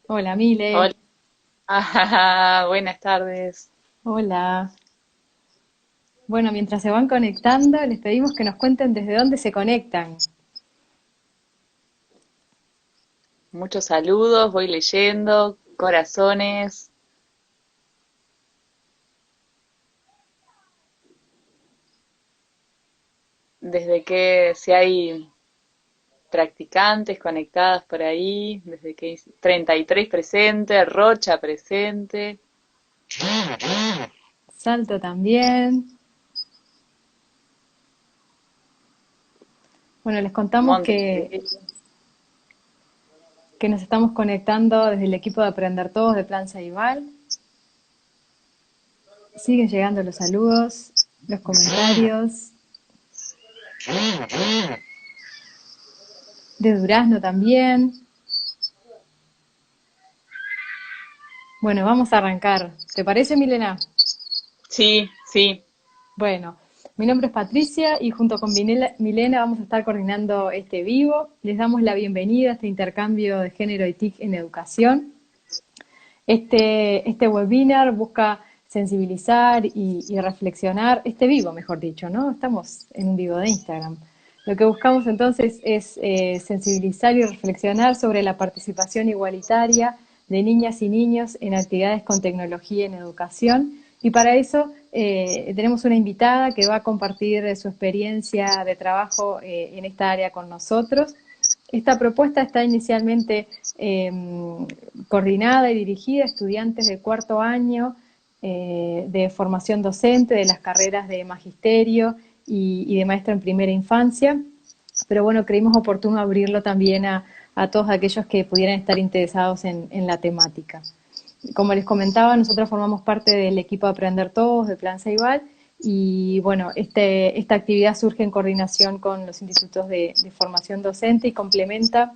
Hola, Hola, Mile. buenas tardes. Hola. Bueno, mientras se van conectando, les pedimos que nos cuenten desde dónde se conectan. Muchos saludos, voy leyendo, corazones, desde que si hay practicantes conectadas por ahí, desde que hay 33 presente, Rocha presente, Salto también. Bueno, les contamos Montevideo. que nos estamos conectando desde el equipo de Aprender Todos de Plan Ceibal. Siguen llegando los saludos, los comentarios. De Durazno también. Bueno, vamos a arrancar. ¿Te parece, Milena? Sí, sí. Bueno, mi nombre es Patricia y junto con Milena vamos a estar coordinando este vivo. Les damos la bienvenida a este intercambio de género y TIC en educación. Este webinar busca sensibilizar y reflexionar, este vivo, mejor dicho, ¿no? Estamos en un vivo de Instagram. Lo que buscamos entonces es sensibilizar y reflexionar sobre la participación igualitaria de niñas y niños en actividades con tecnología en educación. Y para eso tenemos una invitada que va a compartir su experiencia de trabajo en esta área con nosotros. Esta propuesta está inicialmente eh, coordinada y dirigida a estudiantes de cuarto año de formación docente de las carreras de magisterio y de maestra en primera infancia, pero bueno, creímos oportuno abrirlo también a todos aquellos que pudieran estar interesados en la temática. Como les comentaba, nosotros formamos parte del equipo Aprender Todos de Plan Ceibal y bueno, esta actividad surge en coordinación con los institutos de formación docente y complementa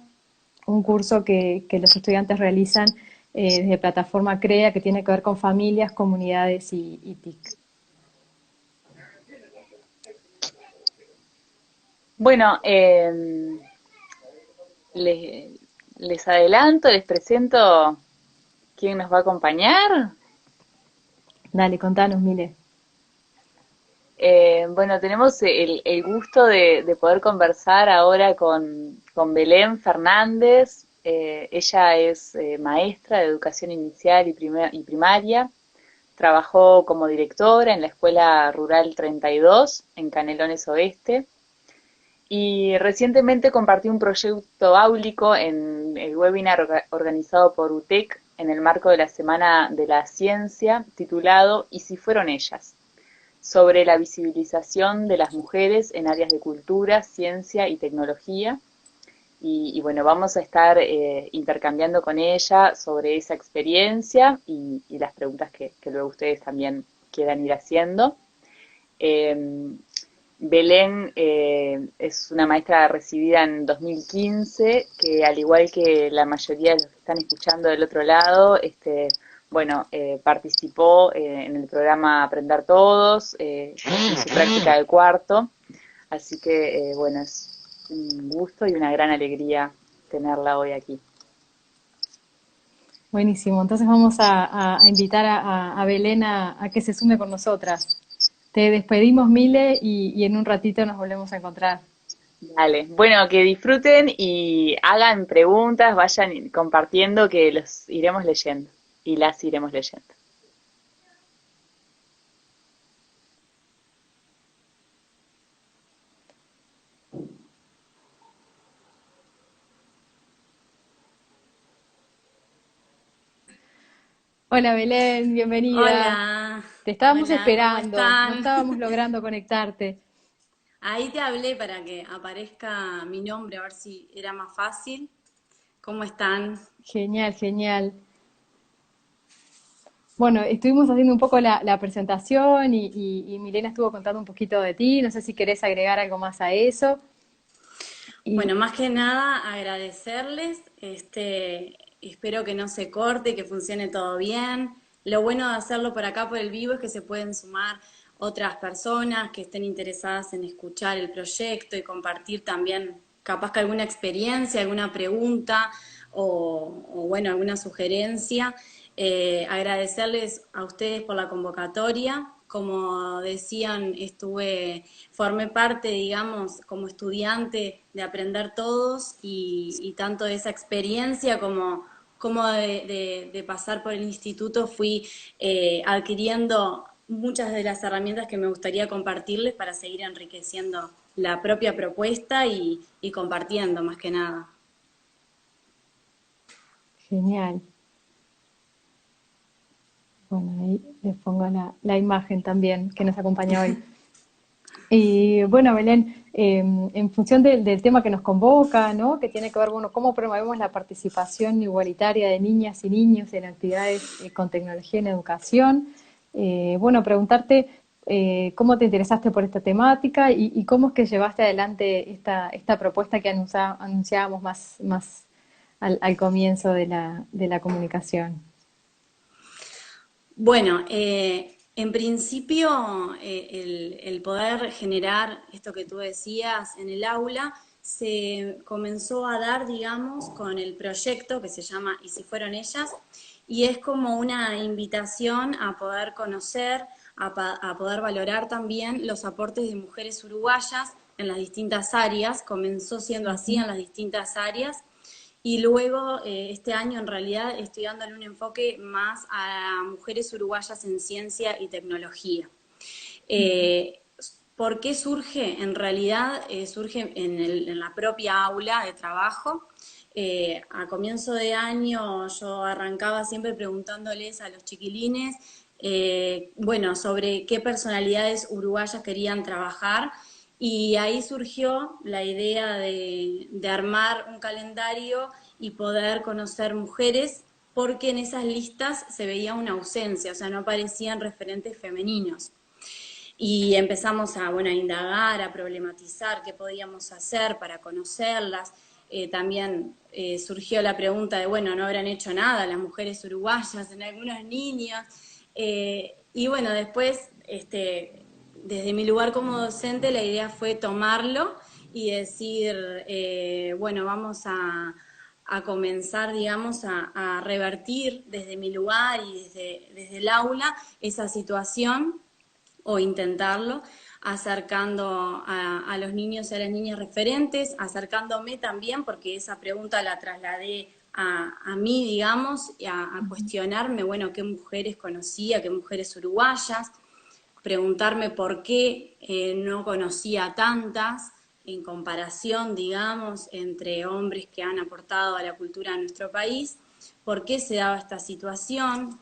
un curso que los estudiantes realizan desde plataforma CREA que tiene que ver con familias, comunidades y TIC. Bueno, les, les adelanto, les presento quién nos va a acompañar. Dale, contanos, Mile. Bueno, tenemos el gusto de poder conversar ahora con Belén Fernández. Ella es maestra de educación inicial y primaria. Trabajó como directora en la Escuela Rural 32 en Canelones Oeste. Y recientemente compartió un proyecto áulico en el webinar organizado por UTEC en el marco de la Semana de la Ciencia, titulado ¿Y si fueron ellas?, sobre la visibilización de las mujeres en áreas de cultura, ciencia y tecnología. Y bueno, vamos a estar intercambiando con ella sobre esa experiencia y las preguntas que luego ustedes también quieran ir haciendo. Eh, Belén es una maestra recibida en 2015, que al igual que la mayoría de los que están escuchando del otro lado, bueno, participó en el programa Aprender Todos, en su práctica de cuarto, así que bueno, es un gusto y una gran alegría tenerla hoy aquí. Buenísimo, entonces vamos a invitar a Belén a que se sume con nosotras. Te despedimos, Mile, y en un ratito nos volvemos a encontrar. Dale, bueno, que disfruten y hagan preguntas, vayan compartiendo que los iremos leyendo y las iremos leyendo. Hola Belén, bienvenida. Hola, Te estábamos hola, ¿cómo esperando, no están? estábamos logrando conectarte. Ahí te hablé para que aparezca mi nombre, a ver si era más fácil. ¿Cómo están? Genial, genial. Bueno, estuvimos haciendo un poco la presentación y Milena estuvo contando un poquito de ti. No sé si querés agregar algo más a eso. Y Bueno, más que nada agradecerles, espero que no se corte, que funcione todo bien. Lo bueno de hacerlo por acá por el vivo es que se pueden sumar otras personas que estén interesadas en escuchar el proyecto y compartir también capaz que alguna experiencia, alguna pregunta bueno, alguna sugerencia. Agradecerles a ustedes por la convocatoria. Como decían, formé parte, digamos, como estudiante de Aprender Todos y tanto de esa experiencia como de pasar por el instituto fui adquiriendo muchas de las herramientas que me gustaría compartirles para seguir enriqueciendo la propia propuesta y compartiendo más que nada. Genial. Bueno, ahí les pongo la imagen también que nos acompaña hoy. Y bueno, Belén, en función del tema que nos convoca, ¿no? Que tiene que ver, bueno, cómo promovemos la participación igualitaria de niñas y niños en actividades con tecnología en educación. Bueno, preguntarte cómo te interesaste por esta temática y cómo es que llevaste adelante esta propuesta que anunciábamos más al comienzo de la comunicación. Bueno, en principio el poder generar esto que tú decías en el aula se comenzó a dar, digamos, con el proyecto que se llama ¿Y si fueron ellas? Y es como una invitación a poder conocer, a poder valorar también los aportes de mujeres uruguayas en las distintas áreas. Comenzó siendo así en las distintas áreas y luego, este año en realidad estoy dándole un enfoque más a mujeres uruguayas en ciencia y tecnología. Eh, ¿Por qué surge? En realidad surge en la propia aula de trabajo. A comienzo de año yo arrancaba siempre preguntándoles a los chiquilines, bueno, sobre qué personalidades uruguayas querían trabajar y ahí surgió la idea de armar un calendario y poder conocer mujeres, porque en esas listas se veía una ausencia, o sea, no aparecían referentes femeninos. Y empezamos bueno, a indagar, a problematizar qué podíamos hacer para conocerlas. También surgió la pregunta de, bueno, ¿no habrán hecho nada las mujeres uruguayas en algunos niños? Y bueno, después, desde mi lugar como docente, la idea fue tomarlo y decir, bueno, vamos a comenzar, digamos, a revertir desde mi lugar y desde el aula esa situación o intentarlo, acercando a los niños y a las niñas referentes, acercándome también, porque esa pregunta la trasladé a mí, digamos, a cuestionarme, bueno, qué mujeres conocía, qué mujeres uruguayas, preguntarme por qué no conocía tantas en comparación, digamos, entre hombres que han aportado a la cultura de nuestro país, por qué se daba esta situación,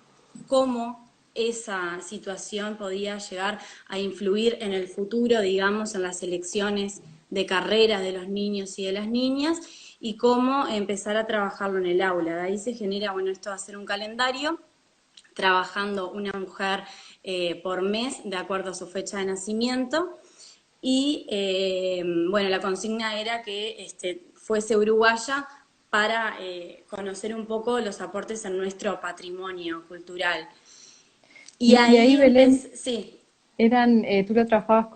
cómo esa situación podía llegar a influir en el futuro, digamos, en las elecciones de carreras de los niños y de las niñas, y cómo empezar a trabajarlo en el aula. De ahí se genera, bueno, esto va a ser un calendario, trabajando una mujer por mes, de acuerdo a su fecha de nacimiento, y bueno, la consigna era que fuese uruguaya para conocer un poco los aportes en nuestro patrimonio cultural. Y Y ahí, ahí Belén, empecé, sí, tú lo trabajabas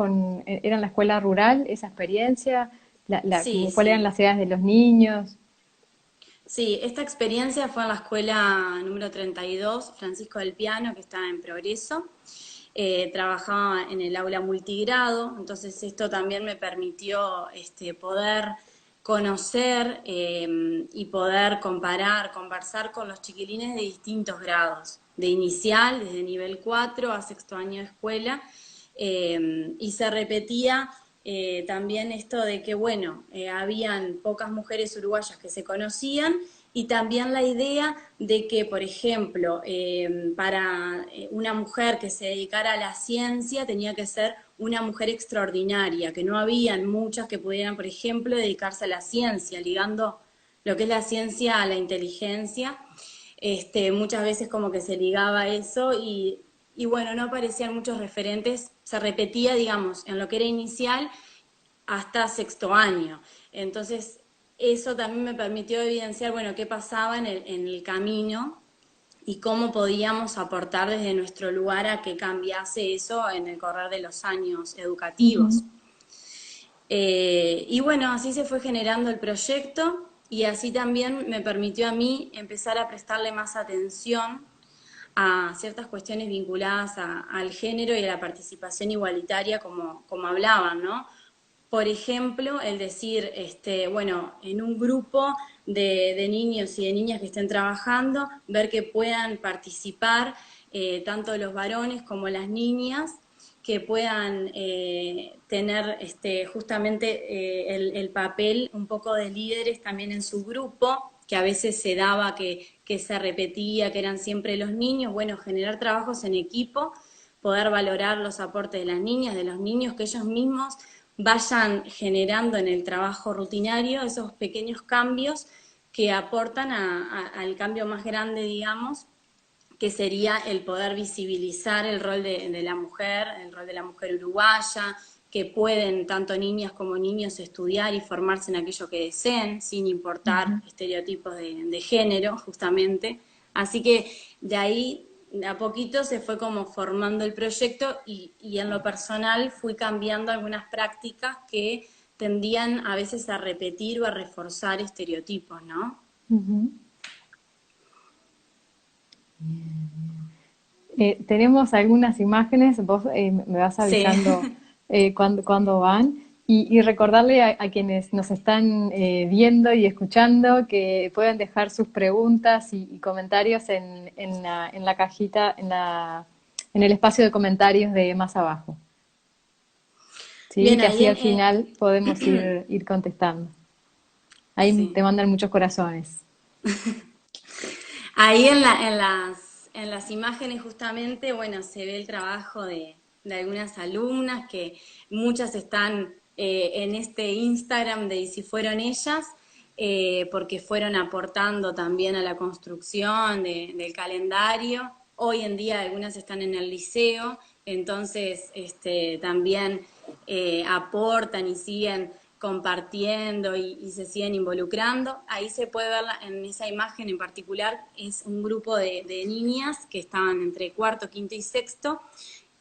era en la escuela rural, esa experiencia, sí, cuáles eran sí. las edades de los niños. Sí, esta experiencia fue en la escuela número 32, Francisco del Piano, que está en Progreso. Trabajaba en el aula multigrado, entonces esto también me permitió poder conocer y poder comparar, conversar con los chiquilines de distintos grados, de inicial, desde nivel 4 a sexto año de escuela, y se repetía también esto de que, bueno, habían pocas mujeres uruguayas que se conocían y también la idea de que, por ejemplo, para una mujer que se dedicara a la ciencia tenía que ser una mujer extraordinaria, que no habían muchas que pudieran, por ejemplo, dedicarse a la ciencia, ligando lo que es la ciencia a la inteligencia. Muchas veces como que se ligaba eso y bueno, no aparecían muchos referentes, se repetía, digamos, en lo que era inicial hasta sexto año. Entonces, eso también me permitió evidenciar, bueno, qué pasaba en el camino y cómo podíamos aportar desde nuestro lugar a que cambiase eso en el correr de los años educativos. Ujú. Y bueno, así se fue generando el proyecto y así también me permitió a mí empezar a prestarle más atención a ciertas cuestiones vinculadas al género y a la participación igualitaria, como hablaban, ¿no? Por ejemplo, el decir, bueno, en un grupo de niños y de niñas que estén trabajando, ver que puedan participar tanto los varones como las niñas, que puedan tener justamente el papel un poco de líderes también en su grupo, que a veces se daba que se repetía, que eran siempre los niños. Bueno, generar trabajos en equipo, poder valorar los aportes de las niñas, de los niños, que ellos mismos vayan generando en el trabajo rutinario esos pequeños cambios que aportan al cambio más grande, digamos, que sería el poder visibilizar el rol de la mujer, el rol de la mujer uruguaya, que pueden tanto niñas como niños estudiar y formarse en aquello que deseen, sin importar estereotipos de género, justamente. Así que de ahí, de a poquito, se fue como formando el proyecto y en lo personal fui cambiando algunas prácticas que tendían a veces a repetir o a reforzar estereotipos, ¿no? Ujú. Tenemos algunas imágenes, vos me vas Sí. avisando cuándo van y recordarle a quienes nos están viendo y escuchando que pueden dejar sus preguntas y comentarios en la cajita, en el espacio de comentarios de más abajo, ¿sí? Bien, Que ahí así al final podemos ir contestando. Ahí sí. te mandan muchos corazones. Ahí en las imágenes justamente, bueno, se ve el trabajo de algunas alumnas que muchas están en este Instagram de Y si fueron ellas, porque fueron aportando también a la construcción del calendario. Hoy en día algunas están en el liceo, entonces también aportan y siguen compartiendo y se siguen involucrando. Ahí se puede ver en esa imagen en particular, es un grupo de niñas que estaban entre cuarto, quinto y sexto,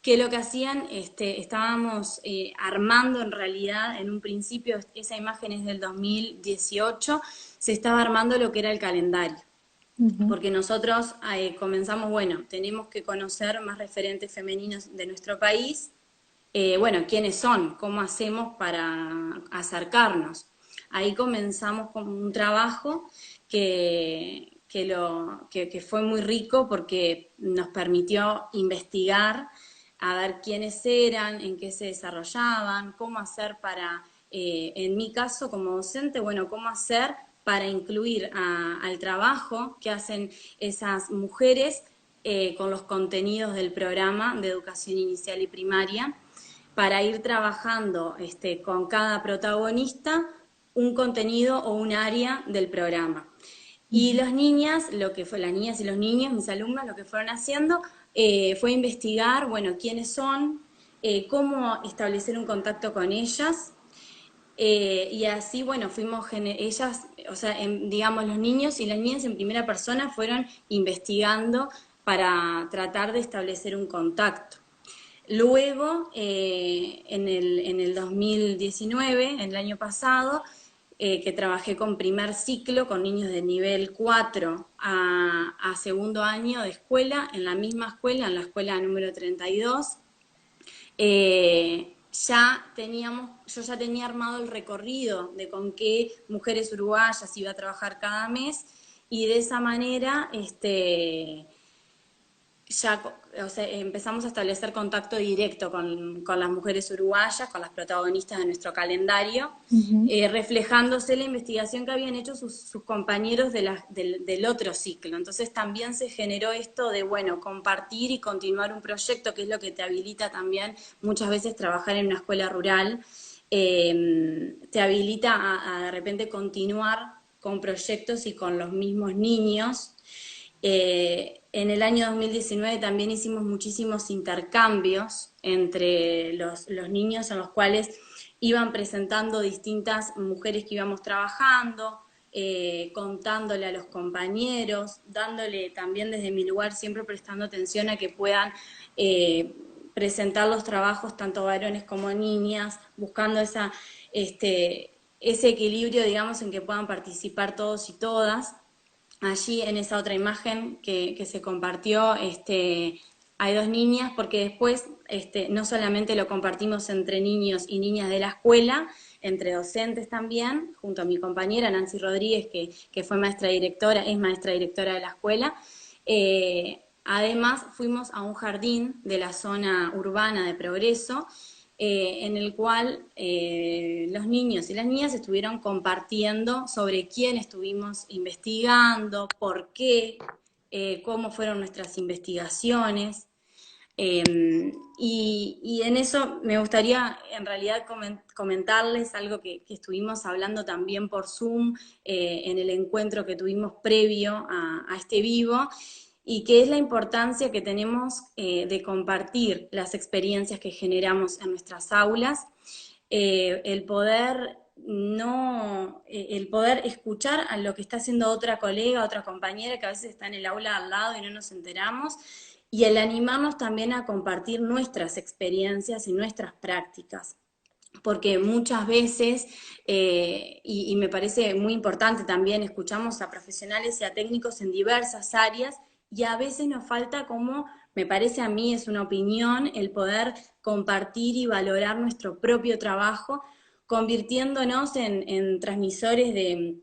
que lo que hacían, estábamos armando en realidad, en un principio, esa imagen es del 2018, se estaba armando lo que era el calendario. Ujú. Porque nosotros comenzamos, bueno, tenemos que conocer más referentes femeninos de nuestro país, bueno, quiénes son, cómo hacemos para acercarnos. Ahí comenzamos con un trabajo que fue muy rico porque nos permitió investigar, a ver quiénes eran, en qué se desarrollaban, cómo hacer para, en mi caso como docente, bueno, cómo hacer para incluir al trabajo que hacen esas mujeres con los contenidos del programa de educación inicial y primaria, para ir trabajando con cada protagonista un contenido o un área del programa. Y las niñas, las niñas y los niños, mis alumnos, lo que fueron haciendo fue investigar, bueno, quiénes son, cómo establecer un contacto con ellas, y así, bueno, ellas, o sea, digamos, los niños y las niñas en primera persona fueron investigando para tratar de establecer un contacto. Luego, en el 2019, en el año pasado, que trabajé con primer ciclo, con niños de nivel 4 a segundo año de escuela, en la misma escuela, en la escuela número 32, yo ya tenía armado el recorrido de con qué mujeres uruguayas iba a trabajar cada mes y de esa manera ya, o sea, empezamos a establecer contacto directo con las mujeres uruguayas, con las protagonistas de nuestro calendario, Ujú. reflejándose la investigación que habían hecho sus compañeros del otro ciclo. Entonces también se generó esto de, bueno, compartir y continuar un proyecto, que es lo que te habilita también muchas veces trabajar en una escuela rural, te habilita a de repente continuar con proyectos y con los mismos niños. En el año 2019 también hicimos muchísimos intercambios entre los niños, en los cuales iban presentando distintas mujeres que íbamos trabajando, contándole a los compañeros, dándole también desde mi lugar, siempre prestando atención a que puedan presentar los trabajos tanto varones como niñas, buscando esa, ese equilibrio, digamos, en que puedan participar todos y todas. Allí en esa otra imagen que se compartió, hay dos niñas, porque después no solamente lo compartimos entre niños y niñas de la escuela, entre docentes también, junto a mi compañera Nancy Rodríguez, que fue maestra directora, es maestra directora de la escuela. Además, fuimos a un jardín de la zona urbana de Progreso, en el cual los niños y las niñas estuvieron compartiendo sobre quién estuvimos investigando, por qué, cómo fueron nuestras investigaciones. Y en eso me gustaría en realidad comentarles algo que estuvimos hablando también por Zoom en el encuentro que tuvimos previo a este vivo, y que es la importancia que tenemos de compartir las experiencias que generamos en nuestras aulas, el poder el poder escuchar a lo que está haciendo otra colega, otra compañera que a veces está en el aula al lado y no nos enteramos, y el animarnos también a compartir nuestras experiencias y nuestras prácticas. Porque muchas veces, y me parece muy importante también, escuchamos a profesionales y a técnicos en diversas áreas, y a veces nos falta, como me parece a mí, es una opinión, el poder compartir y valorar nuestro propio trabajo, convirtiéndonos en transmisores de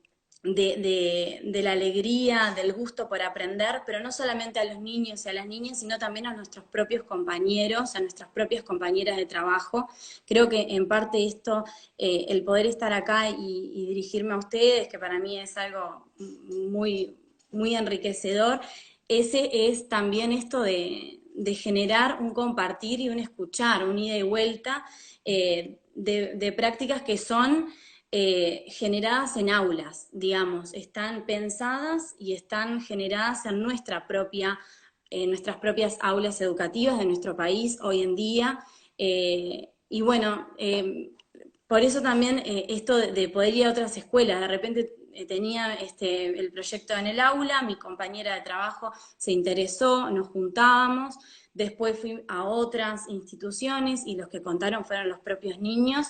la alegría, del gusto por aprender, pero no solamente a los niños y a las niñas, sino también a nuestros propios compañeros, a nuestras propias compañeras de trabajo. Creo que en parte esto, el poder estar acá y dirigirme a ustedes, que para mí es algo muy, muy enriquecedor, ese es también esto de generar un compartir y un escuchar, un ida y vuelta de prácticas que son generadas en aulas, digamos, están pensadas y están generadas en nuestras propias aulas educativas de nuestro país hoy en día. Y bueno, por eso también esto de poder ir a otras escuelas, de repente tenía el proyecto en el aula, mi compañera de trabajo se interesó, nos juntábamos, después fui a otras instituciones y los que contaron fueron los propios niños,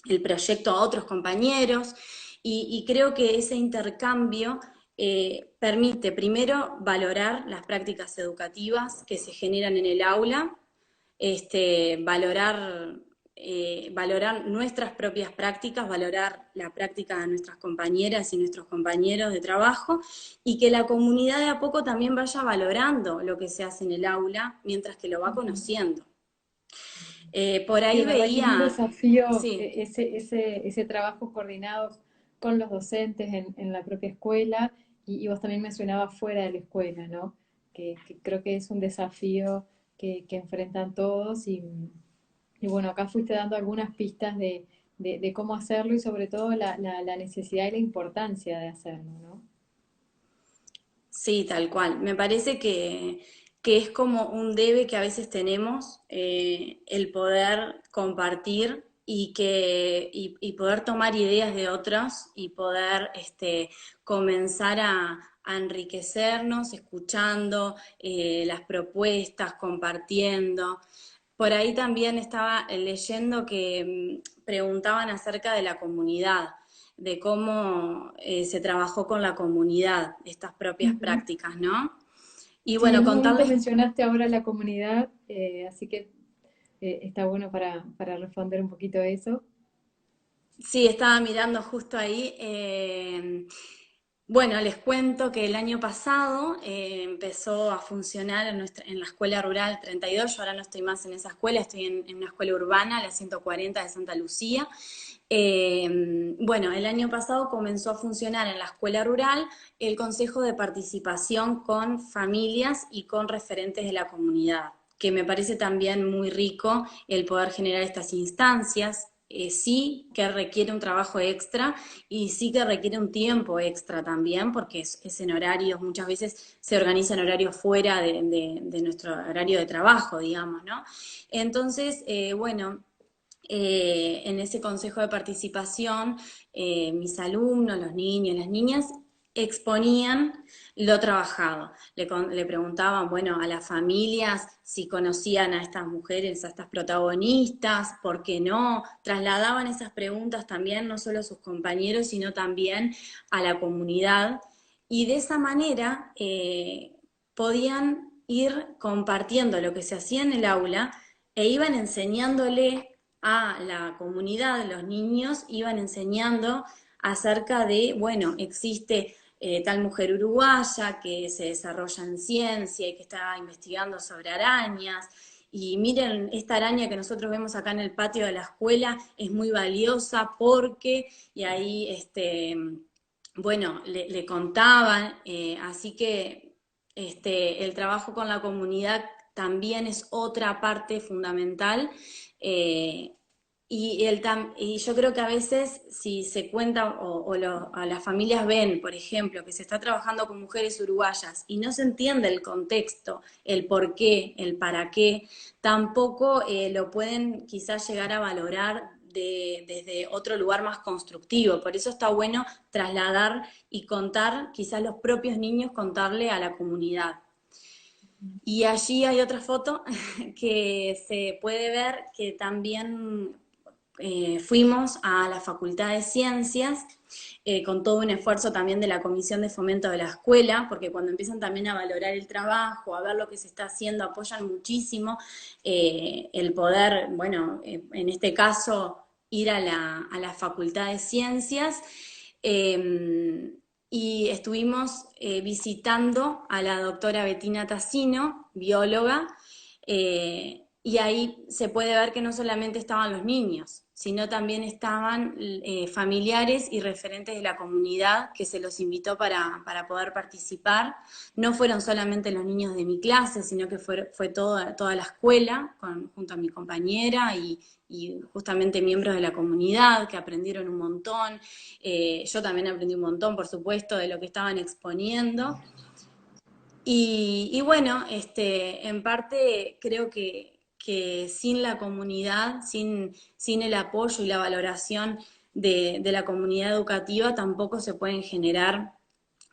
el proyecto a otros compañeros, y creo que ese intercambio permite primero valorar las prácticas educativas que se generan en el aula, valorar nuestras propias prácticas, valorar la práctica de nuestras compañeras y nuestros compañeros de trabajo, y que la comunidad de a poco también vaya valorando lo que se hace en el aula mientras que lo va conociendo. Por Sí, ahí es verdad que es un veía, desafío sí, ese trabajo coordinado con los docentes en la propia escuela y vos también mencionabas fuera de la escuela, ¿no? Que creo que es un desafío que enfrentan todos y bueno, acá fuiste dando algunas pistas de cómo hacerlo y sobre todo la necesidad y la importancia de hacerlo, ¿no? sí, tal cual. Me parece que es como un debe que a veces tenemos, el poder compartir y poder tomar ideas de otros y poder comenzar a enriquecernos escuchando las propuestas, compartiendo. Por ahí también estaba leyendo que preguntaban acerca de la comunidad, de cómo se trabajó con la comunidad, estas propias Ujú. prácticas, ¿no? Y Sí, en bueno, un momento contarles, mencionaste ahora la comunidad, así que está bueno para responder un poquito eso. sí, estaba mirando justo ahí. Bueno, les cuento que el año pasado empezó a funcionar en la escuela rural 32. Yo ahora no estoy más en esa escuela, estoy en una escuela urbana, la 140 de Santa Lucía. Bueno, el año pasado comenzó a funcionar en la escuela rural el Consejo de Participación con familias y con referentes de la comunidad, que me parece también muy rico el poder generar estas instancias. Sí que requiere un trabajo extra y sí que requiere un tiempo extra también, porque es en horarios, muchas veces se organiza en horarios fuera de nuestro horario de trabajo, digamos, ¿no? Entonces, bueno, en ese consejo de participación, mis alumnos, los niños, las niñas, exponían lo trabajado. Le preguntaban, bueno, a las familias si conocían a estas mujeres, a estas protagonistas, por qué no. Trasladaban esas preguntas también, no solo a sus compañeros, sino también a la comunidad. Y de esa manera podían ir compartiendo lo que se hacía en el aula e iban enseñándole a la comunidad, los niños iban enseñando acerca de, bueno, existe tal mujer uruguaya que se desarrolla en ciencia y que está investigando sobre arañas. Y miren, esta araña que nosotros vemos acá en el patio de la escuela es muy valiosa porque, y ahí, bueno, le contaban, así que el trabajo con la comunidad también es otra parte fundamental. eh, y yo creo que a veces si se cuenta a las familias ven, por ejemplo, que se está trabajando con mujeres uruguayas y no se entiende el contexto, el por qué, el para qué, tampoco lo pueden quizás llegar a valorar desde otro lugar más constructivo. Por eso está bueno trasladar y contar, quizás los propios niños contarle a la comunidad. Y allí hay otra foto que se puede ver que también fuimos a la Facultad de Ciencias con todo un esfuerzo también de la Comisión de Fomento de la Escuela, porque cuando empiezan también a valorar el trabajo, a ver lo que se está haciendo, apoyan muchísimo el poder, bueno, en este caso, ir a la Facultad de Ciencias. Y estuvimos visitando a la doctora Bettina Tassino, bióloga, y ahí se puede ver que no solamente estaban los niños, sino también estaban familiares y referentes de la comunidad que se los invitó para poder participar. No fueron solamente los niños de mi clase, sino que fue toda la escuela, junto a mi compañera y justamente miembros de la comunidad que aprendieron un montón. Yo también aprendí un montón, por supuesto, de lo que estaban exponiendo. Y bueno, en parte creo que sin la comunidad, sin el apoyo y la valoración de la comunidad educativa, tampoco se pueden generar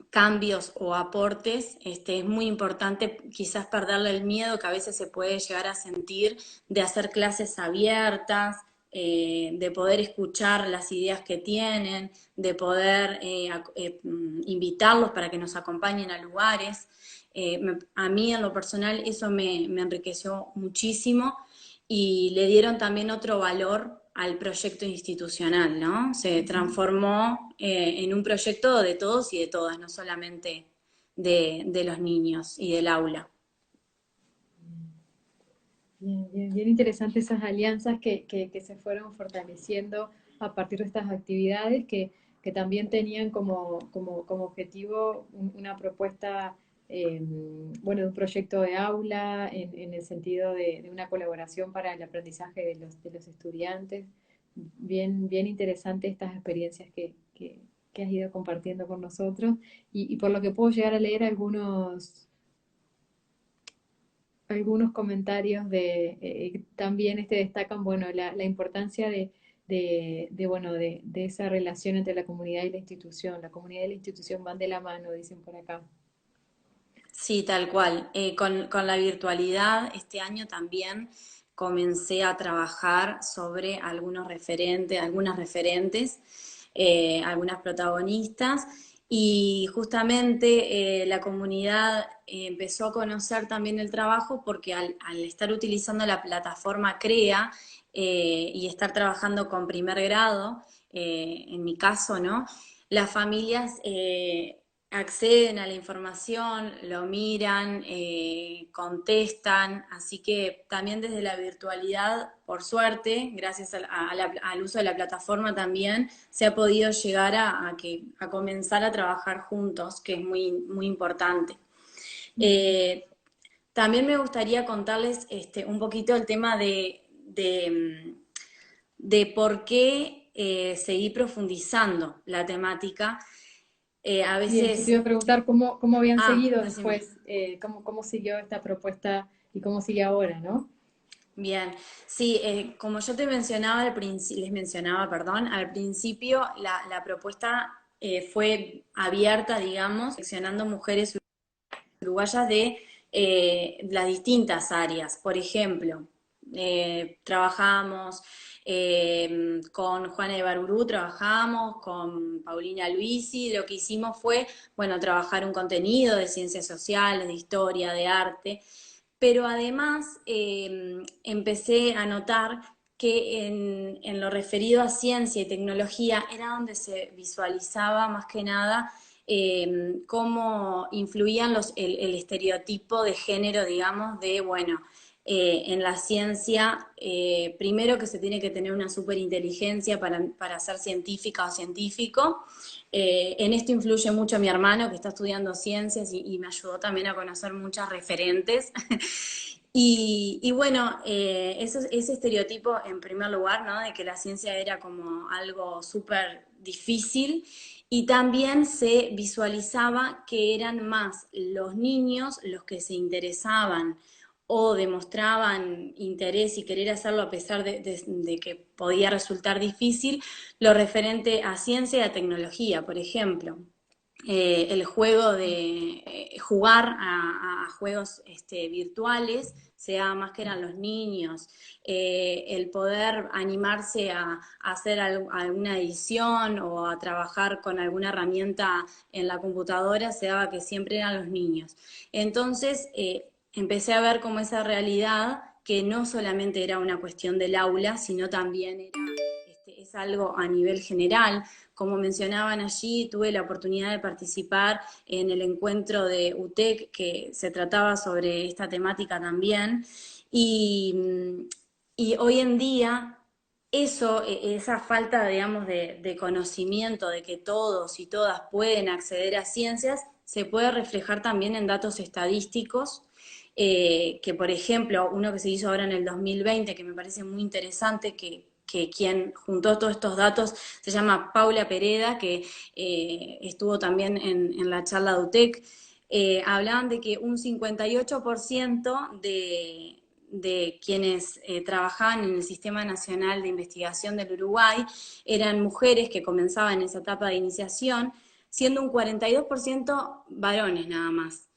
cambios o aportes. Es muy importante quizás perderle el miedo que a veces se puede llegar a sentir de hacer clases abiertas, de poder escuchar las ideas que tienen, de poder invitarlos para que nos acompañen a lugares. A mí en lo personal eso me enriqueció muchísimo y le dieron también otro valor al proyecto institucional, ¿no? Se transformó en un proyecto de todos y de todas, no solamente de los niños y del aula. Bien interesantes esas alianzas que se fueron fortaleciendo a partir de estas actividades que también tenían como objetivo una propuesta, bueno, de un proyecto de aula en el sentido de una colaboración para el aprendizaje de los estudiantes. Bien interesante estas experiencias que has ido compartiendo con nosotros y por lo que puedo llegar a leer algunos comentarios también destacan, bueno, la importancia bueno, de esa relación entre la comunidad y la institución. La comunidad y la institución van de la mano, dicen por acá. Sí, tal cual. Con la virtualidad, este año también comencé a trabajar sobre algunas referentes, algunas protagonistas, y justamente la comunidad empezó a conocer también el trabajo porque al estar utilizando la plataforma CREA y estar trabajando con primer grado, en mi caso, ¿no? Las familias acceden a la información, lo miran, contestan, así que también desde la virtualidad, por suerte, gracias al uso de la plataforma también, se ha podido llegar a comenzar a trabajar juntos, que es muy, muy importante. Eh, También me gustaría contarles un poquito el tema de por qué seguí profundizando la temática. A Sí, eso te veces, iba a preguntar cómo habían seguido decime. después, cómo siguió esta propuesta y cómo sigue ahora, ¿no? Bien, sí, como yo te mencionaba les mencionaba, perdón, al principio la propuesta fue abierta, digamos, seleccionando mujeres uruguayas de las distintas áreas. Por ejemplo, trabajamos con Juana de Barburú, trabajamos con Paulina Luisi. Lo que hicimos fue, bueno, trabajar un contenido de ciencias sociales, de historia, de arte, pero además empecé a notar que en lo referido a ciencia y tecnología era donde se visualizaba más que nada cómo influían el estereotipo de género, digamos, de, bueno, en la ciencia, primero que se tiene que tener una superinteligencia para ser científica o científico. En esto influye mucho mi hermano, que está estudiando ciencias y me ayudó también a conocer muchas referentes. Y bueno, ese estereotipo en primer lugar, ¿no? De que la ciencia era como algo súper difícil, y también se visualizaba que eran más los niños los que se interesaban o demostraban interés y querer hacerlo a pesar de que podía resultar difícil, lo referente a ciencia y a tecnología, por ejemplo. El juego de jugar a juegos virtuales, se daba más que eran los niños, el poder animarse a hacer alguna edición o a trabajar con alguna herramienta en la computadora, se daba que siempre eran los niños. Entonces empecé a ver como esa realidad, que no solamente era una cuestión del aula, sino también era, es algo a nivel general. Como mencionaban allí, tuve la oportunidad de participar en el encuentro de UTEC, que se trataba sobre esta temática también, y, y hoy en día eso, esa falta, digamos, de conocimiento de que todos y todas pueden acceder a ciencias, se puede reflejar también en datos estadísticos, que por ejemplo, uno que se hizo ahora en el 2020, que me parece muy interesante, que quien juntó todos estos datos se llama Paula Pereda, que estuvo también en la charla de UTEC. Hablaban de que un 58% de quienes trabajaban en el Sistema Nacional de Investigación del Uruguay eran mujeres que comenzaban en esa etapa de iniciación, siendo un 42% varones nada más.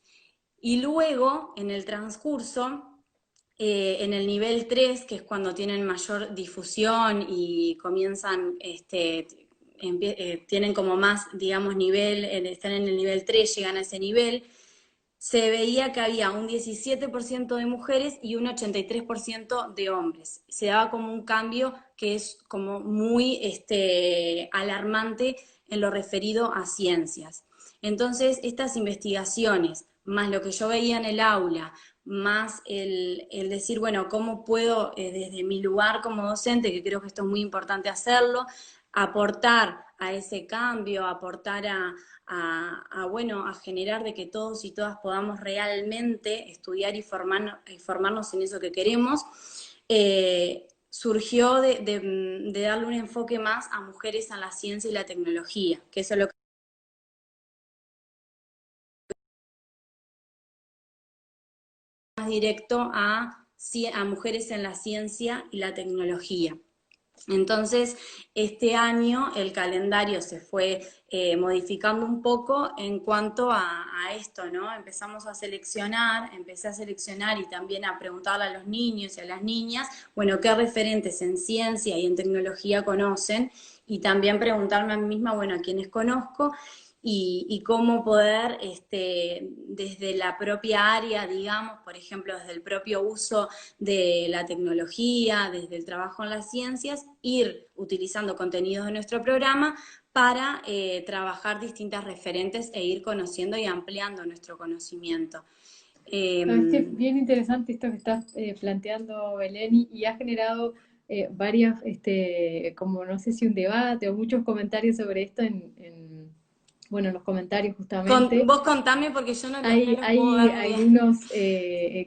Y luego, en el transcurso, en el nivel 3, que es cuando tienen mayor difusión y comienzan, tienen como más, digamos, nivel, están en el nivel 3, llegan a ese nivel, se veía que había un 17% de mujeres y un 83% de hombres. Se daba como un cambio que es como muy alarmante en lo referido a ciencias. Entonces, estas investigaciones, más lo que yo veía en el aula, más el decir, bueno, ¿cómo puedo, desde mi lugar como docente, que creo que esto es muy importante hacerlo, aportar a ese cambio, aportar bueno, a generar de que todos y todas podamos realmente estudiar y formarnos en eso que queremos? Surgió de darle un enfoque más a mujeres en la ciencia y la tecnología, que eso es lo que más directo a mujeres en la ciencia y la tecnología. Entonces, este año el calendario se fue modificando un poco en cuanto a esto, ¿no? Empecé a seleccionar y también a preguntarle a los niños y a las niñas, bueno, qué referentes en ciencia y en tecnología conocen, y también preguntarme a mí misma, bueno, a quiénes conozco, y cómo poder, desde la propia área, digamos, por ejemplo, desde el propio uso de la tecnología, desde el trabajo en las ciencias, ir utilizando contenidos de nuestro programa para trabajar distintas referentes e ir conociendo y ampliando nuestro conocimiento. Sabes que es bien interesante esto que estás planteando, Belén, y ha generado varias, como no sé si un debate o muchos comentarios sobre esto bueno, en los comentarios justamente. Vos contame porque yo no los puedo Hay ver muy bien. algunos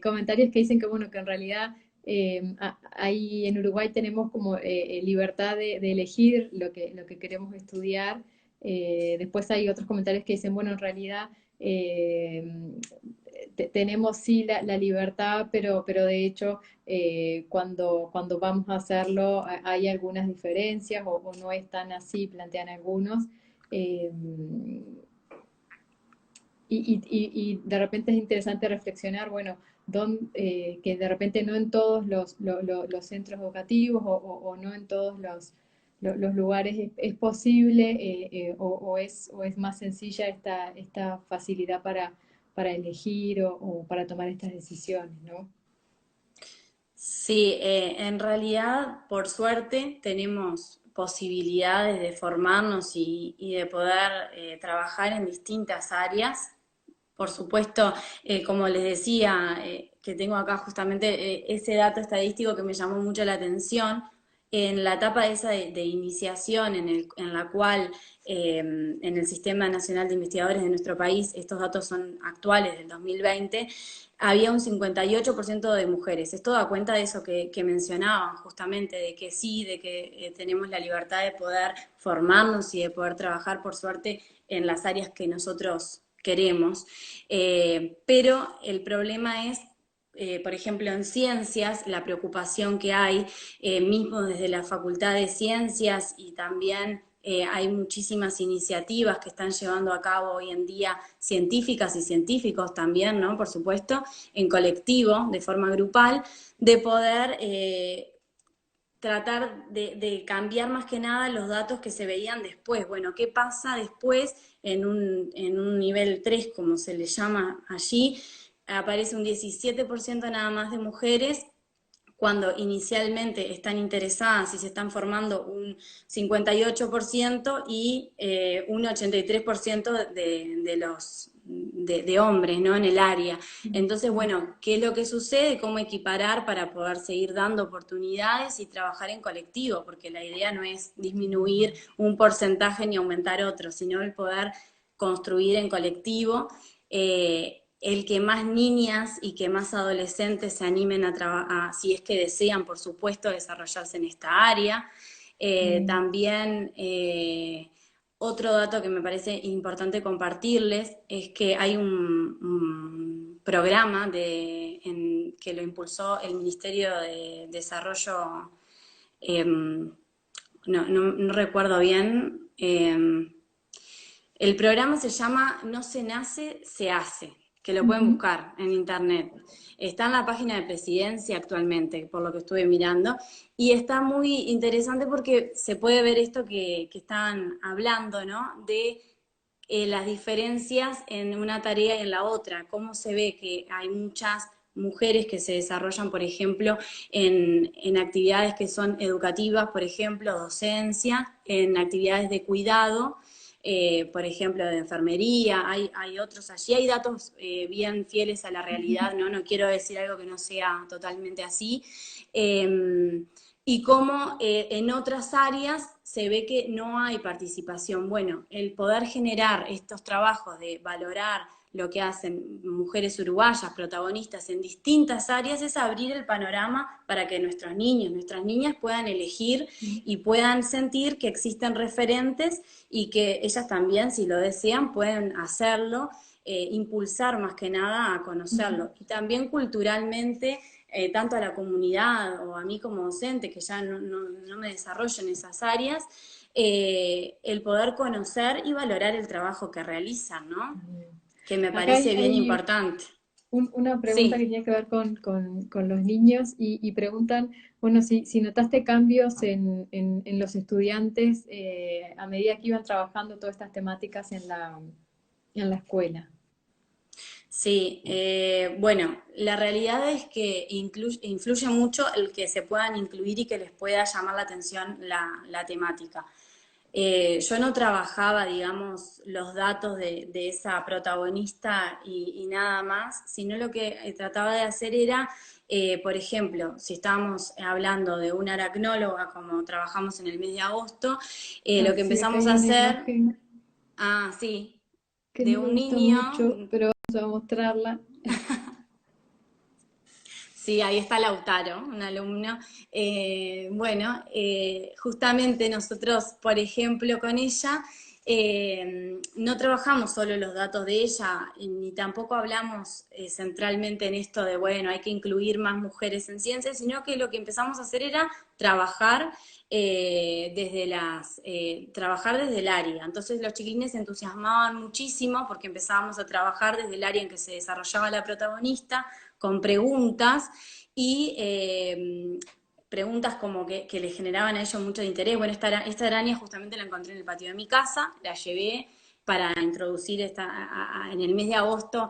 comentarios que dicen que, bueno, que en realidad ahí en Uruguay tenemos como libertad de elegir lo que queremos estudiar. Después hay otros comentarios que dicen, bueno, en realidad tenemos sí la libertad, pero de hecho cuando vamos a hacerlo hay algunas diferencias o no es tan así, plantean algunos. Eh, y de repente es interesante reflexionar, bueno, que de repente no en todos los centros educativos o no en todos los lugares es posible o es más sencilla esta facilidad para elegir o para tomar estas decisiones, ¿no? Sí, en realidad, por suerte, tenemos posibilidades de formarnos y de poder trabajar en distintas áreas. Por supuesto, como les decía, que tengo acá justamente ese dato estadístico que me llamó mucho la atención, en la etapa esa de iniciación en la cual en el Sistema Nacional de Investigadores de nuestro país, estos datos son actuales del 2020, había un 58% de mujeres. Esto da cuenta de eso que mencionaban justamente, de que sí, de que tenemos la libertad de poder formarnos y de poder trabajar, por suerte, en las áreas que nosotros queremos. Pero el problema es, por ejemplo, en ciencias, la preocupación que hay, mismo desde la Facultad de Ciencias y también hay muchísimas iniciativas que están llevando a cabo hoy en día científicas y científicos también, ¿no? Por supuesto, en colectivo, de forma grupal, de poder tratar de cambiar más que nada los datos que se veían después. Bueno, ¿qué pasa después en un nivel 3 como se le llama allí? Aparece un 17% nada más de mujeres cuando inicialmente están interesadas y se están formando un 58% y un 83% de hombres, ¿no? En el área. Entonces, bueno, ¿qué es lo que sucede? ¿Cómo equiparar para poder seguir dando oportunidades y trabajar en colectivo? Porque la idea no es disminuir un porcentaje ni aumentar otro, sino el poder construir en colectivo. El que más niñas y que más adolescentes se animen a trabajar, si es que desean, por supuesto, desarrollarse en esta área. Mm. También otro dato que me parece importante compartirles es que hay un programa que lo impulsó el Ministerio de Desarrollo, no recuerdo bien, el programa se llama No se nace, se hace, que lo pueden Ujú. buscar en internet. Está en la página de Presidencia actualmente, por lo que estuve mirando, y está muy interesante porque se puede ver esto que están hablando, ¿no? De las diferencias en una tarea y en la otra, cómo se ve que hay muchas mujeres que se desarrollan, por ejemplo, en actividades que son educativas, por ejemplo, docencia, en actividades de cuidado, por ejemplo, de enfermería, hay otros allí, hay datos bien fieles a la realidad, ¿no? No quiero decir algo que no sea totalmente así. Y cómo en otras áreas se ve que no hay participación. Bueno, el poder generar estos trabajos de valorar lo que hacen mujeres uruguayas, protagonistas en distintas áreas, es abrir el panorama para que nuestros niños, nuestras niñas puedan elegir y puedan sentir que existen referentes y que ellas también, si lo desean, pueden hacerlo, impulsar más que nada a conocerlo. Y también culturalmente, tanto a la comunidad o a mí como docente, que ya no me desarrollo en esas áreas, el poder conocer y valorar el trabajo que realizan, ¿no? Que me Acá parece bien hay importante. una pregunta que Sí. tiene que ver con los niños y preguntan, bueno, si notaste cambios en los estudiantes a medida que iban trabajando todas estas temáticas en la escuela. Sí, bueno, la realidad es que influye mucho el que se puedan incluir y que les pueda llamar la atención la temática. Yo no trabajaba, digamos, los datos de esa protagonista y nada más, sino lo que trataba de hacer era, por ejemplo, si estábamos hablando de una aracnóloga, como trabajamos en el mes de agosto, Ah, lo que sí, acá empezamos hay a una hacer, imagen sí, que de no me un gusta niño. mucho, pero vamos a mostrarla. Sí, ahí está Lautaro, un alumno. Bueno, justamente nosotros, por ejemplo, con ella, no trabajamos solo los datos de ella, ni tampoco hablamos centralmente en esto de, bueno, hay que incluir más mujeres en ciencias, sino que lo que empezamos a hacer era trabajar trabajar desde el área. Entonces los chiquilines se entusiasmaban muchísimo porque empezábamos a trabajar desde el área en que se desarrollaba la protagonista, con preguntas y preguntas como que le generaban a ellos mucho interés. Bueno, esta araña justamente la encontré en el patio de mi casa, la llevé para introducir en el mes de agosto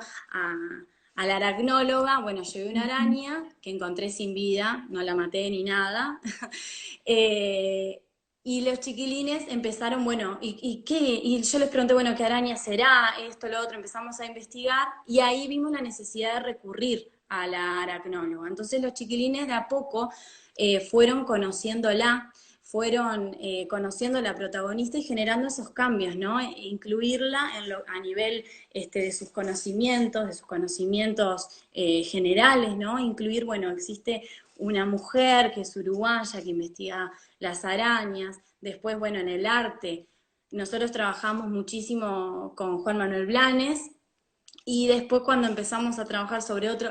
a la aracnóloga. Bueno, llevé una araña que encontré sin vida, no la maté ni nada. Y los chiquilines empezaron, bueno, ¿y qué? Y yo les pregunté, bueno, ¿qué araña será? Esto, lo otro, empezamos a investigar y ahí vimos la necesidad de recurrir a la aracnóloga. Entonces los chiquilines de a poco fueron conociéndola, fueron conociendo a la protagonista y generando esos cambios, ¿no? Incluirla a nivel de sus conocimientos generales, ¿no? Incluir, bueno, existe una mujer que es uruguaya, que investiga las arañas. Después, bueno, en el arte, nosotros trabajamos muchísimo con Juan Manuel Blanes, y después cuando empezamos a trabajar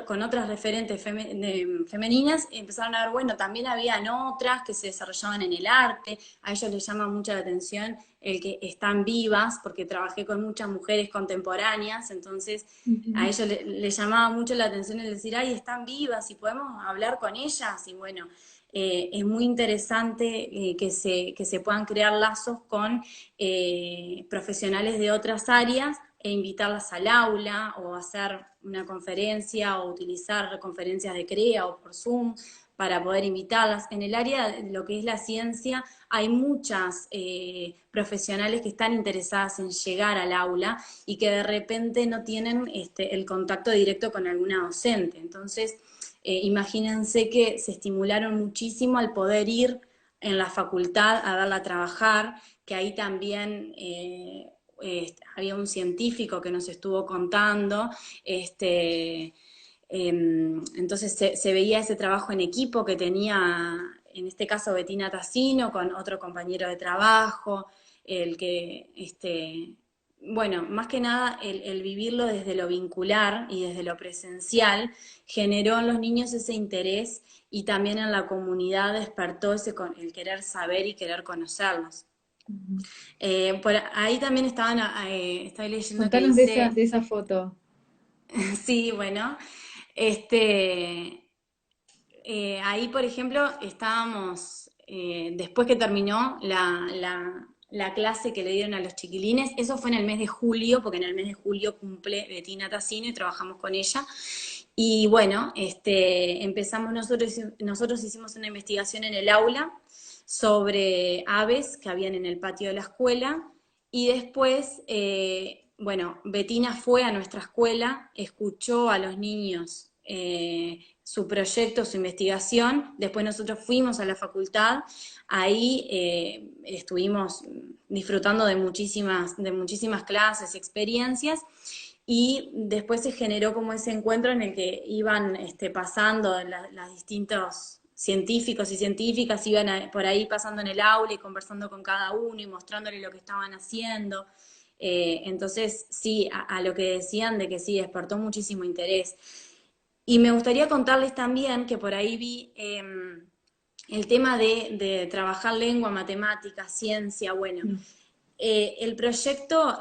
con otras referentes femeninas, empezaron a ver, bueno, también habían otras que se desarrollaban en el arte. A ellos les llama mucho la atención el que están vivas, porque trabajé con muchas mujeres contemporáneas, entonces a ellos les llamaba mucho la atención el decir, ay, están vivas y podemos hablar con ellas. Y bueno, es muy interesante que se puedan crear lazos con profesionales de otras áreas e invitarlas al aula o hacer una conferencia o utilizar conferencias de CREA o por Zoom para poder invitarlas. En el área de lo que es la ciencia hay muchas profesionales que están interesadas en llegar al aula y que de repente no tienen el contacto directo con alguna docente. Entonces, imagínense que se estimularon muchísimo al poder ir en la facultad a verla trabajar, que ahí también había un científico que nos estuvo contando, entonces se veía ese trabajo en equipo que tenía, en este caso Bettina Tassino, con otro compañero de trabajo, el que, bueno, más que nada el vivirlo desde lo vincular y desde lo presencial generó en los niños ese interés y también en la comunidad despertó el querer saber y querer conocerlos. Por ahí también estaba leyendo que Contanos dice, de esa foto. sí, bueno, ahí por ejemplo estábamos, después que terminó la clase que le dieron a los chiquilines, eso fue en el mes de julio, porque en el mes de julio cumple Bettina Tassino y trabajamos con ella. Y bueno, empezamos nosotros hicimos una investigación en el aula sobre aves que habían en el patio de la escuela y después, bueno, Bettina fue a nuestra escuela, escuchó a los niños su proyecto, su investigación, después nosotros fuimos a la facultad, ahí estuvimos disfrutando de muchísimas clases y experiencias, y después se generó como ese encuentro en el que iban pasando las distintos científicos y científicas, iban por ahí pasando en el aula y conversando con cada uno y mostrándole lo que estaban haciendo. Entonces, sí, a lo que decían de que sí, despertó muchísimo interés. Y me gustaría contarles también que por ahí vi el tema de trabajar lengua, matemática, ciencia, bueno. El proyecto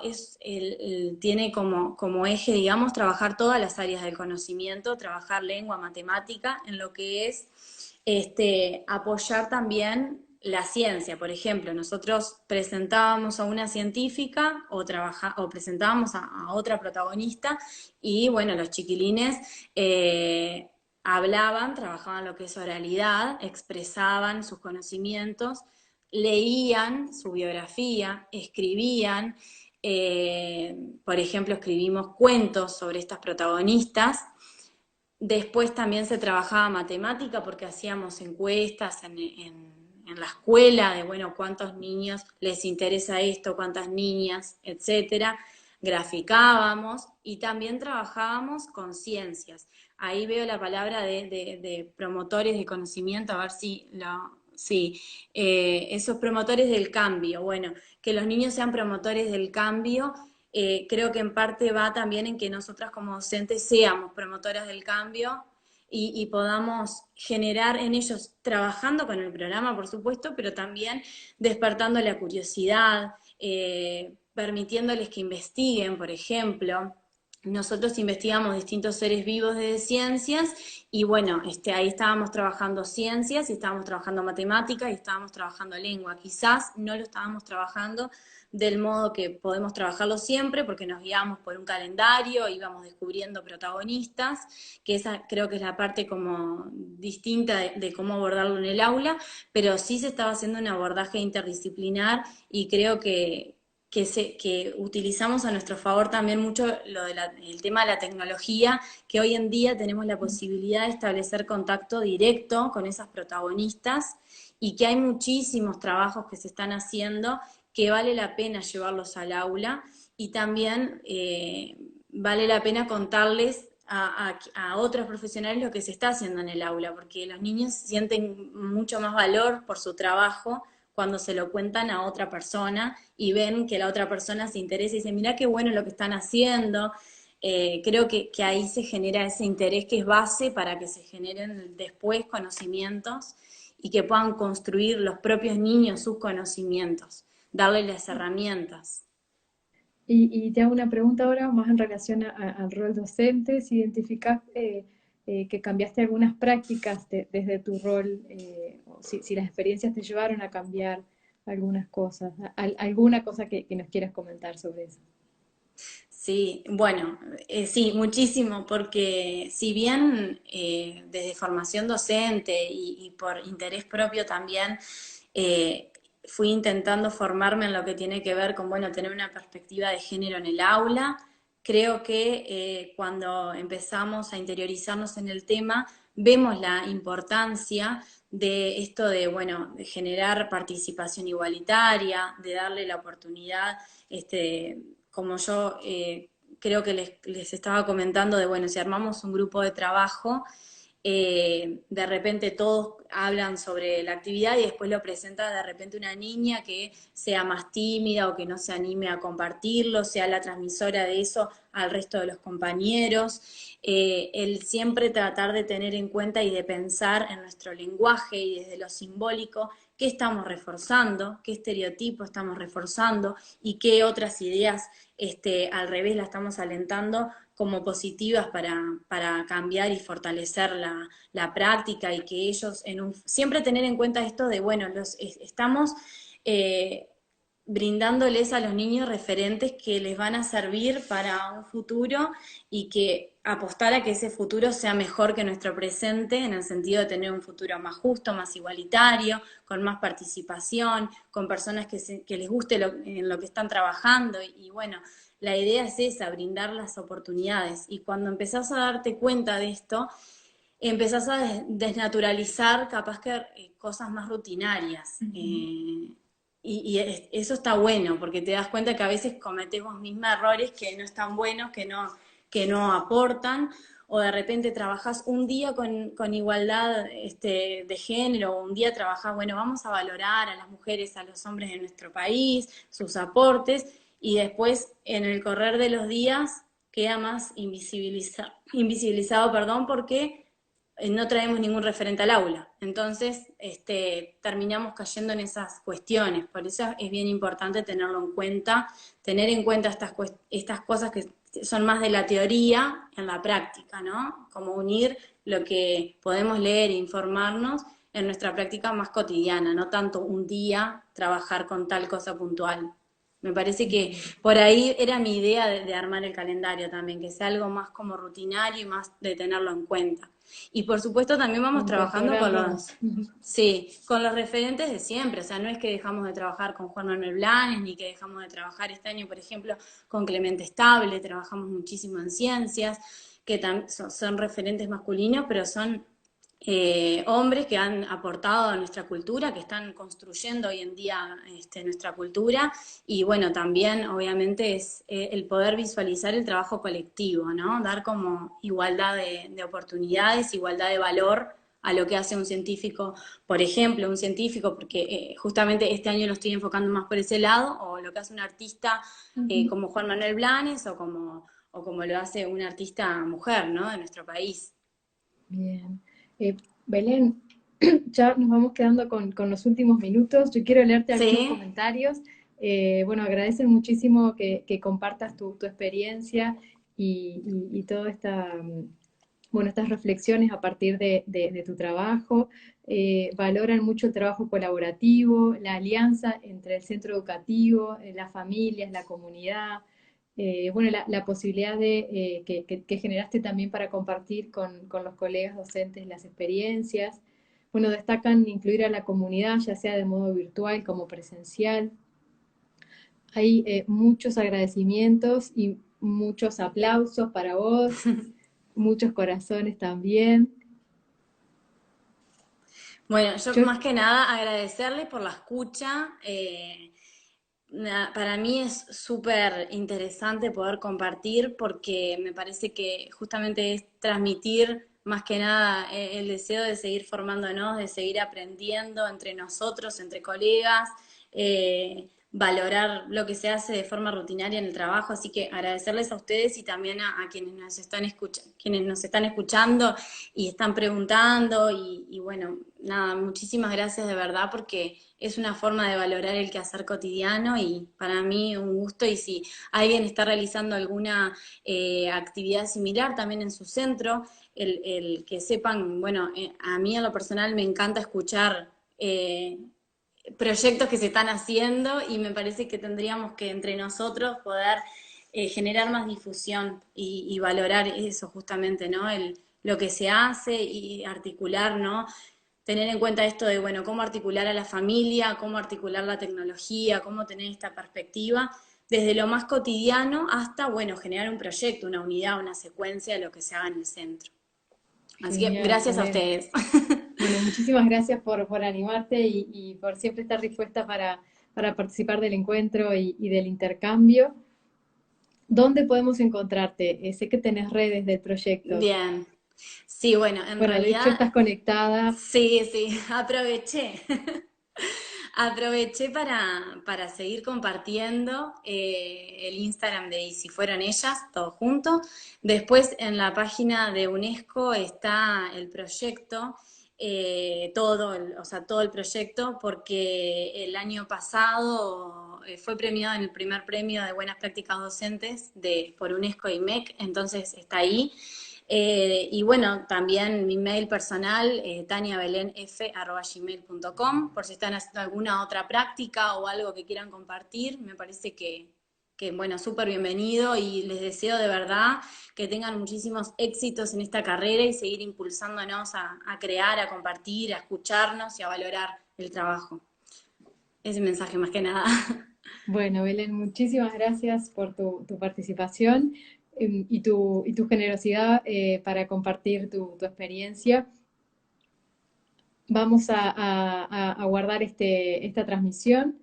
tiene como eje, digamos, trabajar todas las áreas del conocimiento, trabajar lengua, matemática, en lo que es apoyar también la ciencia. Por ejemplo, nosotros presentábamos a una científica o presentábamos a otra protagonista y, bueno, los chiquilines hablaban, trabajaban lo que es oralidad, expresaban sus conocimientos, leían su biografía, escribían, por ejemplo, escribimos cuentos sobre estas protagonistas. Después también se trabajaba matemática porque hacíamos encuestas en la escuela de, bueno, cuántos niños les interesa esto, cuántas niñas, etcétera. Graficábamos y también trabajábamos con ciencias. Ahí veo la palabra de promotores de conocimiento, a ver si sí, esos promotores del cambio. Bueno, que los niños sean promotores del cambio, creo que en parte va también en que nosotras como docentes seamos promotoras del cambio y podamos generar en ellos, trabajando con el programa, por supuesto, pero también despertando la curiosidad, permitiéndoles que investiguen, por ejemplo. Nosotros investigamos distintos seres vivos de ciencias y bueno, ahí estábamos trabajando ciencias y estábamos trabajando matemáticas y estábamos trabajando lengua. Quizás no lo estábamos trabajando del modo que podemos trabajarlo siempre porque nos guiamos por un calendario, íbamos descubriendo protagonistas, que esa creo que es la parte como distinta de cómo abordarlo en el aula, pero sí se estaba haciendo un abordaje interdisciplinar y creo que utilizamos a nuestro favor también mucho el tema de la tecnología, que hoy en día tenemos la posibilidad de establecer contacto directo con esas protagonistas y que hay muchísimos trabajos que se están haciendo que vale la pena llevarlos al aula y también vale la pena contarles a otros profesionales lo que se está haciendo en el aula, porque los niños sienten mucho más valor por su trabajo cuando se lo cuentan a otra persona y ven que la otra persona se interesa y dice, mirá qué bueno lo que están haciendo. Creo que ahí se genera ese interés que es base para que se generen después conocimientos y que puedan construir los propios niños sus conocimientos, darles las herramientas. Y te hago una pregunta ahora más en relación al rol docente. Si identificás que cambiaste algunas prácticas desde tu rol, o si las experiencias te llevaron a cambiar algunas cosas, alguna cosa que nos quieras comentar sobre eso. Sí, bueno, sí, muchísimo, porque si bien desde formación docente y por interés propio también fui intentando formarme en lo que tiene que ver con, bueno, tener una perspectiva de género en el aula, creo que cuando empezamos a interiorizarnos en el tema, vemos la importancia de esto de, bueno, de generar participación igualitaria, de darle la oportunidad, como yo creo que les estaba comentando, de, bueno, si armamos un grupo de trabajo, de repente todos hablan sobre la actividad y después lo presenta de repente una niña que sea más tímida o que no se anime a compartirlo, sea la transmisora de eso al resto de los compañeros. El siempre tratar de tener en cuenta y de pensar en nuestro lenguaje y desde lo simbólico qué estamos reforzando, qué estereotipo estamos reforzando y qué otras ideas al revés la estamos alentando como positivas para cambiar y fortalecer la práctica y que ellos siempre tener en cuenta esto de, bueno, estamos eh, brindándoles a los niños referentes que les van a servir para un futuro y que apostar a que ese futuro sea mejor que nuestro presente en el sentido de tener un futuro más justo, más igualitario, con más participación, con personas que les guste en lo que están trabajando y bueno, la idea es esa, brindar las oportunidades. Y cuando empezás a darte cuenta de esto, empezás a desnaturalizar capaz que cosas más rutinarias. Eso está bueno, porque te das cuenta que a veces cometemos mismos errores que no están buenos, que no aportan, o de repente trabajás un día con igualdad de género, o un día trabajás, bueno, vamos a valorar a las mujeres, a los hombres de nuestro país, sus aportes, y después en el correr de los días queda más invisibilizado, perdón, porque no traemos ningún referente al aula. Entonces, terminamos cayendo en esas cuestiones. Por eso es bien importante tenerlo en cuenta, tener en cuenta estas cosas que son más de la teoría en la práctica, ¿no? Como unir lo que podemos leer e informarnos en nuestra práctica más cotidiana, no tanto un día trabajar con tal cosa puntual. Me parece que por ahí era mi idea de armar el calendario también, que sea algo más como rutinario y más de tenerlo en cuenta. Y por supuesto también vamos trabajando Incorporarlo. sí, con los referentes de siempre, o sea, no es que dejamos de trabajar con Juan Manuel Blanes, ni que dejamos de trabajar este año, por ejemplo, con Clemente Estable, trabajamos muchísimo en ciencias, que son referentes masculinos, pero son hombres que han aportado a nuestra cultura, que están construyendo hoy en día nuestra cultura, y bueno, también obviamente es el poder visualizar el trabajo colectivo, ¿no? Dar como igualdad de oportunidades, igualdad de valor a lo que hace un científico, por ejemplo, un científico, porque justamente este año lo estoy enfocando más por ese lado, o lo que hace un artista Ujú. como Juan Manuel Blanes, o como lo hace una artista mujer, ¿no? De nuestro país. Bien. Belén, ya nos vamos quedando con los últimos minutos. Yo quiero leerte algunos Sí. comentarios. Bueno, agradecen muchísimo que compartas tu experiencia y toda esta, bueno, estas reflexiones a partir de tu trabajo. Valoran mucho el trabajo colaborativo, la alianza entre el centro educativo, las familias, la comunidad. Bueno, la posibilidad que generaste también para compartir con los colegas docentes las experiencias. Bueno, destacan incluir a la comunidad, ya sea de modo virtual como presencial. Hay muchos agradecimientos y muchos aplausos para vos, muchos corazones también. Bueno, yo Yo, más que nada agradecerles por la escucha. Para mí es súper interesante poder compartir porque me parece que justamente es transmitir más que nada el deseo de seguir formándonos, de seguir aprendiendo entre nosotros, entre colegas, valorar lo que se hace de forma rutinaria en el trabajo. Así que agradecerles a ustedes y también a quienes nos están quienes nos están escuchando y están preguntando y bueno, nada, muchísimas gracias de verdad porque es una forma de valorar el quehacer cotidiano y para mí un gusto y si alguien está realizando alguna actividad similar también en su centro, el que sepan, bueno, a mí en lo personal me encanta escuchar proyectos que se están haciendo y me parece que tendríamos que entre nosotros poder generar más difusión y valorar eso justamente, ¿no? Lo que se hace y articular, ¿no? Tener en cuenta esto de, bueno, cómo articular a la familia, cómo articular la tecnología, cómo tener esta perspectiva, desde lo más cotidiano hasta, bueno, generar un proyecto, una unidad, una secuencia de lo que se haga en el centro. Así que genial, gracias a Belén. ustedes. Bueno, muchísimas gracias por animarte y por siempre estar dispuesta para participar del encuentro y del intercambio. ¿Dónde podemos encontrarte? Sé que tenés redes del proyecto. Bien. Sí, bueno, en Bueno, de hecho realidad, estás conectada. sí, aproveché. Aproveché para seguir compartiendo el Instagram de Y si fueron ellas, todo junto. Después en la página de UNESCO está el proyecto, o sea, todo el proyecto, porque el año pasado fue premiado en el primer premio de Buenas Prácticas Docentes por UNESCO y MEC, entonces está ahí. Y bueno, también mi mail personal, taniabelenf@gmail.com, por si están haciendo alguna otra práctica o algo que quieran compartir, me parece que bueno, súper bienvenido y les deseo de verdad que tengan muchísimos éxitos en esta carrera y seguir impulsándonos a crear, a compartir, a escucharnos y a valorar el trabajo. Ese mensaje más que nada. Bueno, Belén, muchísimas gracias por tu participación y tu generosidad para compartir tu experiencia. Vamos a guardar esta transmisión.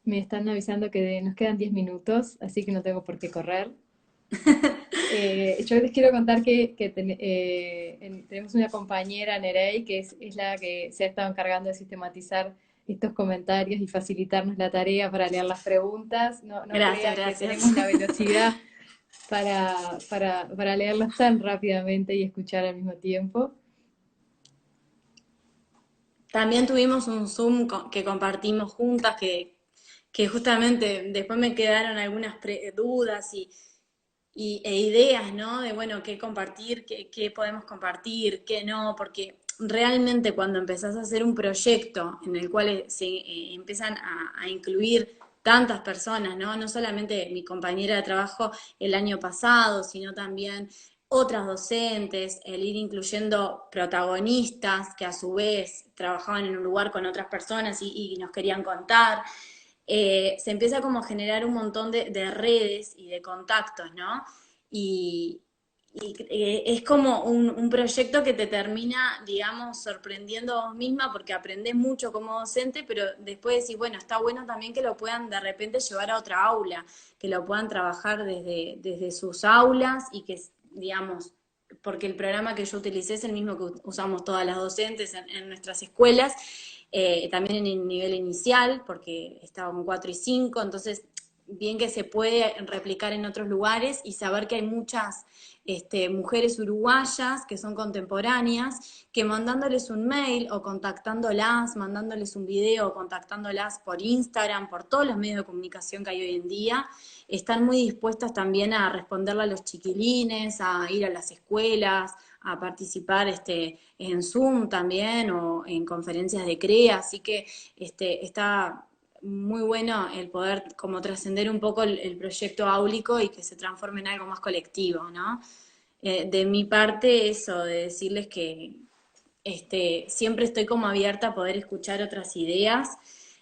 Me están avisando que nos quedan 10 minutos, así que no tengo por qué correr. Yo les quiero contar que tenemos una compañera, Nerey, que es la que se ha estado encargando de sistematizar estos comentarios y facilitarnos la tarea para leer las preguntas. No Gracias, crean que gracias. tenemos la velocidad para leerlos tan rápidamente y escuchar al mismo tiempo. También tuvimos un Zoom que compartimos juntas, que justamente después me quedaron algunas dudas e ideas, ¿no? De, bueno, qué compartir, qué podemos compartir, qué no, porque realmente cuando empezás a hacer un proyecto en el cual se empiezan a incluir tantas personas, ¿no? No solamente mi compañera de trabajo el año pasado, sino también otras docentes, el ir incluyendo protagonistas que a su vez trabajaban en un lugar con otras personas y nos querían contar. Se empieza como a generar un montón de redes y de contactos, ¿no? Y, es como un proyecto que te termina, digamos, sorprendiendo a vos misma porque aprendés mucho como docente, pero después decís, bueno, está bueno también que lo puedan de repente llevar a otra aula, que lo puedan trabajar desde sus aulas y que, digamos, porque el programa que yo utilicé es el mismo que usamos todas las docentes en nuestras escuelas, también en el nivel inicial, porque estábamos 4 y 5, entonces bien que se puede replicar en otros lugares y saber que hay muchas mujeres uruguayas que son contemporáneas, que mandándoles un mail o contactándolas, mandándoles un video o contactándolas por Instagram, por todos los medios de comunicación que hay hoy en día, están muy dispuestas también a responderle a los chiquilines, a ir a las escuelas, a participar en Zoom también o en conferencias de CREA, así que está muy bueno el poder como trascender un poco el proyecto áulico y que se transforme en algo más colectivo, ¿no? De mi parte, eso, de decirles que siempre estoy como abierta a poder escuchar otras ideas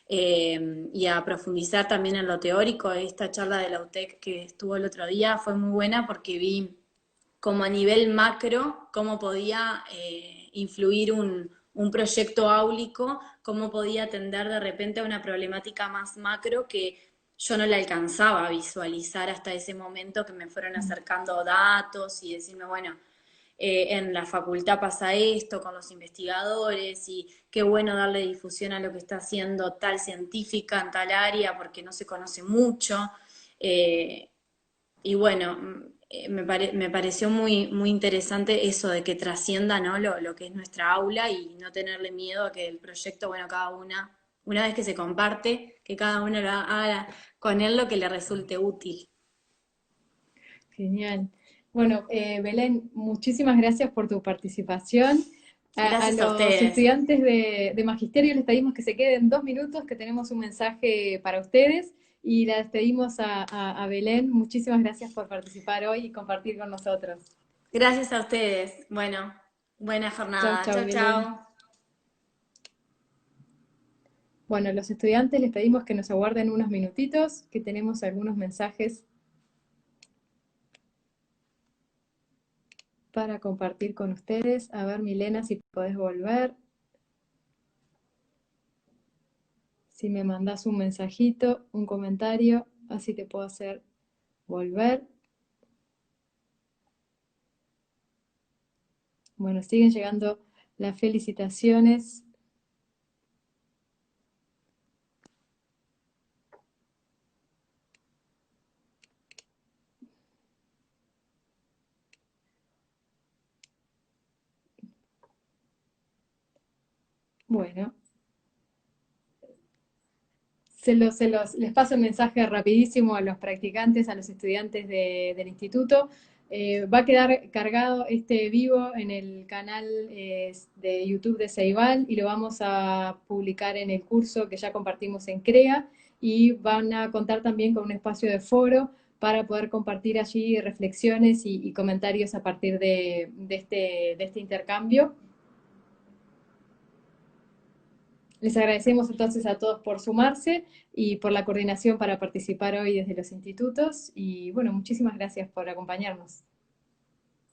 y a profundizar también en lo teórico. Esta charla de la UTEC que estuvo el otro día fue muy buena porque vi como a nivel macro cómo podía influir un proyecto áulico, cómo podía atender de repente a una problemática más macro que yo no la alcanzaba a visualizar hasta ese momento, que me fueron acercando datos y decirme, bueno, en la facultad pasa esto con los investigadores y qué bueno darle difusión a lo que está haciendo tal científica en tal área porque no se conoce mucho. Eh, y bueno, me pareció muy interesante eso de que trascienda, ¿no? Lo que es nuestra aula y no tenerle miedo a que el proyecto, bueno, una vez que se comparte, que cada uno lo haga con él lo que le resulte útil. Genial. Bueno, Belén, muchísimas gracias por tu participación. A Gracias a los ustedes. estudiantes de Magisterio les pedimos que se queden 2 minutos, que tenemos un mensaje para ustedes, y les pedimos a Belén, muchísimas gracias por participar hoy y compartir con nosotros. Gracias a ustedes. Bueno, buena Chau, jornada. chau, Chau, Belén. chau. Bueno, a los estudiantes les pedimos que nos aguarden unos minutitos, que tenemos algunos mensajes para compartir con ustedes. A ver, Milena, si podés volver. Si me mandas un mensajito, un comentario, así te puedo hacer volver. Bueno, siguen llegando las felicitaciones. Bueno, les paso el mensaje rapidísimo a los practicantes, a los estudiantes del instituto. Va a quedar cargado este vivo en el canal de YouTube de Ceibal y lo vamos a publicar en el curso que ya compartimos en CREA, y van a contar también con un espacio de foro para poder compartir allí reflexiones y comentarios a partir de este intercambio. Les agradecemos entonces a todos por sumarse y por la coordinación para participar hoy desde los institutos. Y bueno, muchísimas gracias por acompañarnos.